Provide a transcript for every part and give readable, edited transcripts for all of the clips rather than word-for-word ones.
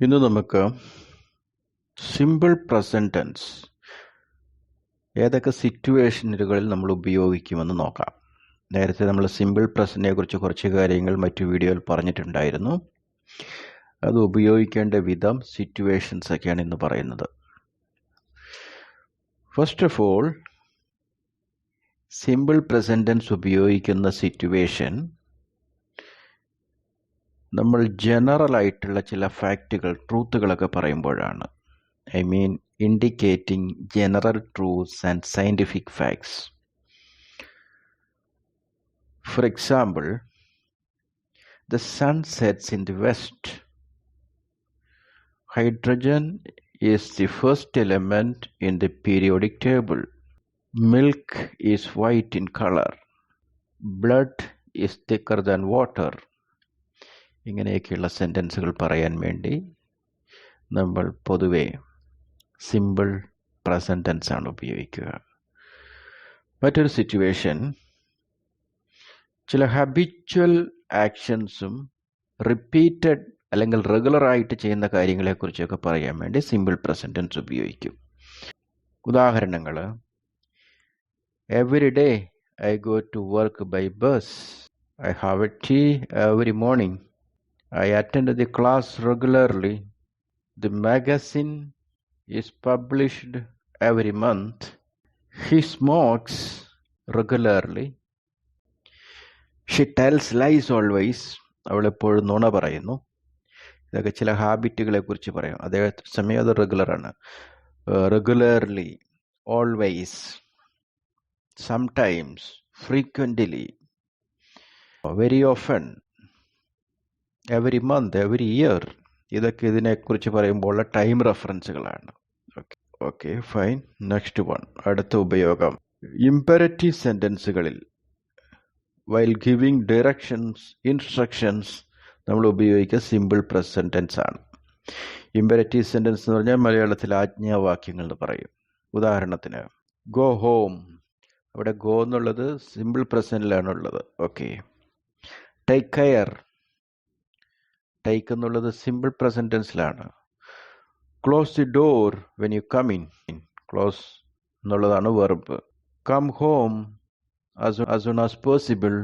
ഇന്ന് നമുക്ക് simple present tense ഏതൊക്കെ സിറ്റുവേഷനുകളിൽ നമ്മൾ ഉപയോഗിക്കുമെന്ന് നോക്കാം. നേരത്തെ നമ്മൾ സിമ്പിൾ പ്രസന്റിനെ കുറിച്ച് കുറച്ച് കാര്യങ്ങൾ മറ്റു വീഡിയോയിൽ പറഞ്ഞിട്ടുണ്ടായിരുന്നു. അത് ഉപയോഗിക്കേണ്ട വിധം, സിറ്റുവേഷൻസ് ഒക്കെയാണ് ഇന്ന് പറയുന്നത്. First of all, simple present tense ഉപയോഗിക്കുന്ന സിറ്റുവേഷൻ നമ്മൾ ജനറൽ ആയിട്ടുള്ള ചില ഫാക്റ്റുകൾ, ട്രൂത്തുകളൊക്കെ പറയുമ്പോഴാണ്. I mean indicating general truths and scientific facts. For example, the sun sets in the west. Hydrogen is the first element in the periodic table. Milk is white in color. Blood is thicker than water. ഇങ്ങനെയൊക്കെയുള്ള സെൻറ്റൻസുകൾ പറയാൻ വേണ്ടി നമ്മൾ പൊതുവെ simple present tense ആണ് ഉപയോഗിക്കുക. മറ്റൊരു situation, ചില habitual ആക്ഷൻസും repeated അല്ലെങ്കിൽ റെഗുലറായിട്ട് ചെയ്യുന്ന കാര്യങ്ങളെക്കുറിച്ചൊക്കെ പറയാൻ വേണ്ടി സിമ്പിൾ പ്രസന്റ് ടെൻസ് ഉപയോഗിക്കും. ഉദാഹരണങ്ങൾ: every day I go to work by bus. I have a tea every morning. I attend the class regularly. The magazine is published every month. He smokes regularly. She tells lies always. അവൾ എപ്പോഴും നുണ പറയുന്നു. ഇതൊക്കെ ചില ഹാബിറ്റുകളെ കുറിച്ച് പറയും. അതേ സമയം അത് റെഗുലറാണ്. Regularly, always, sometimes, frequently, very often, every month, every year. ഇതൊക്കെ ഇതിനെക്കുറിച്ച് പറയുമ്പോൾ ടൈം റെഫറൻസുകളാണ്. Okay fine. നെക്സ്റ്റ് വൺ, അടുത്ത ഉപയോഗം. ഇമ്പരറ്റീവ് സെൻറ്റൻസുകളിൽ വൈൽ ഗിവിംഗ് ഡയറക്ഷൻസ്, ഇൻസ്ട്രക്ഷൻസ് നമ്മൾ ഉപയോഗിക്കുക സിമ്പിൾ പ്രസന്റ് ടെൻസ് ആണ്. ഇമ്പരറ്റീവ് സെൻറ്റൻസ് എന്ന് പറഞ്ഞാൽ മലയാളത്തിൽ ആജ്ഞാവാക്യങ്ങൾ എന്ന് പറയും. ഉദാഹരണത്തിന് ഗോ ഹോം. അവിടെ ഗോ എന്നുള്ളത് സിമ്പിൾ പ്രസന്റിലാണ് ഉള്ളത്. ഓക്കെ. Take care. ടേക്ക് എന്നുള്ളത് സിമ്പിൾ പ്രസന്റ് ടെൻസിലാണ്. Close the door when you come in. Close എന്നുള്ളതാണ് verb. Come home as soon as possible.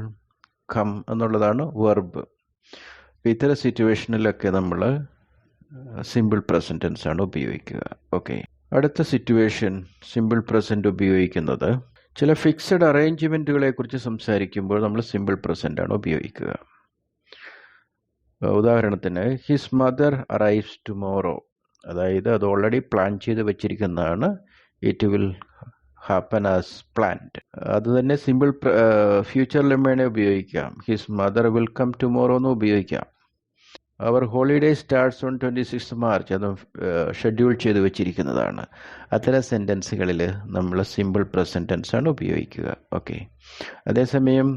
Come എന്നുള്ളതാണ് വെർബ്. ഇത്തരം സിറ്റുവേഷനിലൊക്കെ നമ്മൾ സിമ്പിൾ പ്രസന്റ് ടെൻസ് ആണ് ഉപയോഗിക്കുക. ഓക്കെ. അടുത്ത സിറ്റുവേഷൻ സിമ്പിൾ പ്രസന്റ് ഉപയോഗിക്കുന്നത് ചില ഫിക്സഡ് അറേഞ്ച്മെൻറ്റുകളെ കുറിച്ച് സംസാരിക്കുമ്പോൾ നമ്മൾ സിമ്പിൾ പ്രസന്റ് ആണ് ഉപയോഗിക്കുക. ഉദാഹരണത്തിന് ഹിസ് മദർ അറൈവ്സ് ടുമോറോ. അതായത് അത് ഓൾറെഡി പ്ലാൻ ചെയ്ത് വെച്ചിരിക്കുന്നതാണ്. It will happen as planned. അത് തന്നെ സിമ്പിൾ ഫ്യൂച്ചറിലും വേണേൽ ഉപയോഗിക്കാം. His mother will come tomorrow എന്ന് ഉപയോഗിക്കാം. Our holiday starts on 26 March. അത് ഷെഡ്യൂൾ ചെയ്ത് വെച്ചിരിക്കുന്നതാണ്. അത്തരം സെൻറ്റൻസുകളിൽ നമ്മൾ സിമ്പിൾ പ്രസന്റ് ടെൻസ് ആണ് ഉപയോഗിക്കുക. ഓക്കെ. അതേസമയം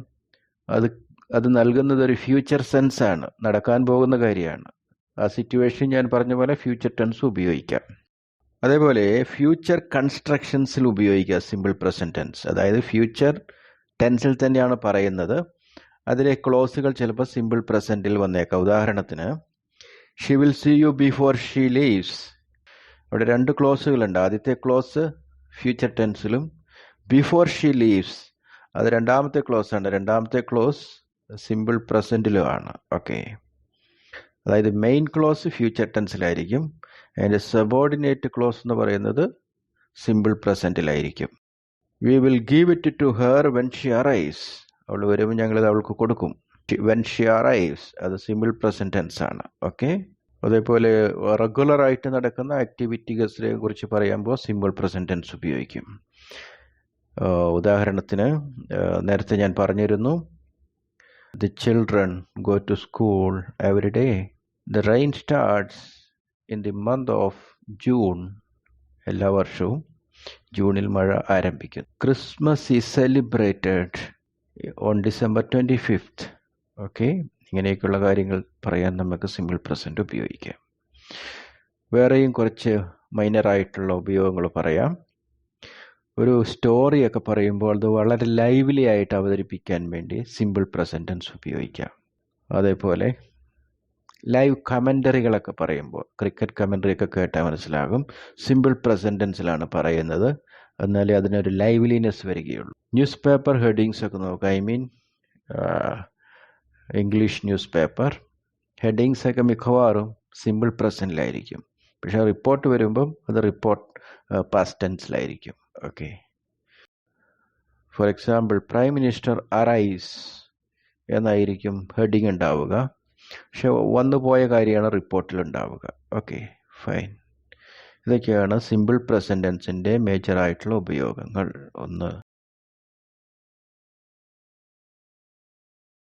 അത് നൽകുന്നത് ഒരു ഫ്യൂച്ചർ സെൻസ് ആണ്, നടക്കാൻ പോകുന്ന കാര്യമാണ്. ആ സിറ്റുവേഷൻ ഞാൻ പറഞ്ഞ പോലെ ഫ്യൂച്ചർ ടെൻസ് ഉപയോഗിക്കാം. അതേപോലെ ഫ്യൂച്ചർ കൺസ്ട്രക്ഷൻസിൽ ഉപയോഗിക്കുക സിമ്പിൾ പ്രസന്റ് ടെൻസ്. അതായത് ഫ്യൂച്ചർ ടെൻസിൽ തന്നെയാണ് പറയുന്നത്, അതിലെ ക്ലോസുകൾ ചിലപ്പോൾ സിമ്പിൾ പ്രസന്റിൽ വന്നേക്കാം. ഉദാഹരണത്തിന് she will see you before she leaves. അവിടെ രണ്ട് ക്ലോസുകളുണ്ട്. ആദ്യത്തെ ക്ലോസ് ഫ്യൂച്ചർ ടെൻസിലും ബിഫോർ ഷീ ലീവ്സ് അത് രണ്ടാമത്തെ ക്ലോസ് ആണ്. രണ്ടാമത്തെ ക്ലോസ് സിമ്പിൾ പ്രസന്റിലുമാണ്. ഓക്കെ. അതായത് മെയിൻ ക്ലോസ് ഫ്യൂച്ചർ ടെൻസിലായിരിക്കും. അതിൻ്റെ സബോർഡിനേറ്റ് ക്ലോസ് എന്ന് പറയുന്നത് സിമ്പിൾ പ്രസന്റിലായിരിക്കും. We will give it to her when she arrives. അവൾ വരുമ്പോൾ ഞങ്ങളത് അവൾക്ക് കൊടുക്കും. വെൻ ഷി അറൈവ്സ് അത് സിമ്പിൾ പ്രസന്റ് ടെൻസ് ആണ്. ഓക്കെ. അതേപോലെ റെഗുലറായിട്ട് നടക്കുന്ന ആക്ടിവിറ്റീസിനെ കുറിച്ച് പറയുമ്പോൾ സിമ്പിൾ പ്രസന്റ് ടെൻസ് ഉപയോഗിക്കും. ഉദാഹരണത്തിന് നേരത്തെ ഞാൻ പറഞ്ഞിരുന്നു, the children go to school every day. The rain starts in the month of June. എല്ലാ വർഷവും ജൂണിൽ മഴ ആരംഭിക്കും. Christmas is celebrated on December 25th. Okay. ഇങ്ങനെയൊക്കെയുള്ള കാര്യങ്ങൾ പറയാൻ നമുക്ക് സിമ്പിൾ പ്രസന്റ് ഉപയോഗിക്കാം. വേറെയും കുറച്ച് മൈനറായിട്ടുള്ള ഉപയോഗങ്ങൾ പറയാം. ഒരു സ്റ്റോറിയൊക്കെ പറയുമ്പോൾ അത് വളരെ ലൈവ്ലി ആയിട്ട് അവതരിപ്പിക്കാൻ വേണ്ടി സിമ്പിൾ പ്രസന്റ് ടെൻസ് ഉപയോഗിക്കാം. അതേപോലെ ലൈവ് കമൻ്ററികളൊക്കെ പറയുമ്പോൾ ക്രിക്കറ്റ് കമൻ്ററി ഒക്കെ കേട്ടാൽ മനസ്സിലാകും സിമ്പിൾ പ്രസൻറ്റ് ടെൻസിലാണ് പറയുന്നത്, എന്നാലേ അതിനൊരു ലൈവ്ലിനെസ് വരികയുള്ളൂ. ന്യൂസ് പേപ്പർ ഹെഡിങ്സ് ഒക്കെ നോക്കുക. I mean English newspaper headings ഒക്കെ മിക്കവാറും സിമ്പിൾ പ്രസൻറ്റിലായിരിക്കും. പക്ഷേ റിപ്പോർട്ട് വരുമ്പം അത് റിപ്പോർട്ട് പാസ്റ്റ് ടെൻസിലായിരിക്കും. Okay. For example prime minister arrives എന്നായിരിക്കും ഹെഡിങ് ഉണ്ടാവുക, പക്ഷെ വന്നു പോയ കാര്യമാണ് റിപ്പോർട്ടിൽ ഉണ്ടാവുക. Okay, fine. ഇതൊക്കെയാണ് സിമ്പിൾ പ്രസൻറ്റ് ടെൻസിൻ്റെ മേജറായിട്ടുള്ള ഉപയോഗങ്ങൾ. ഒന്ന്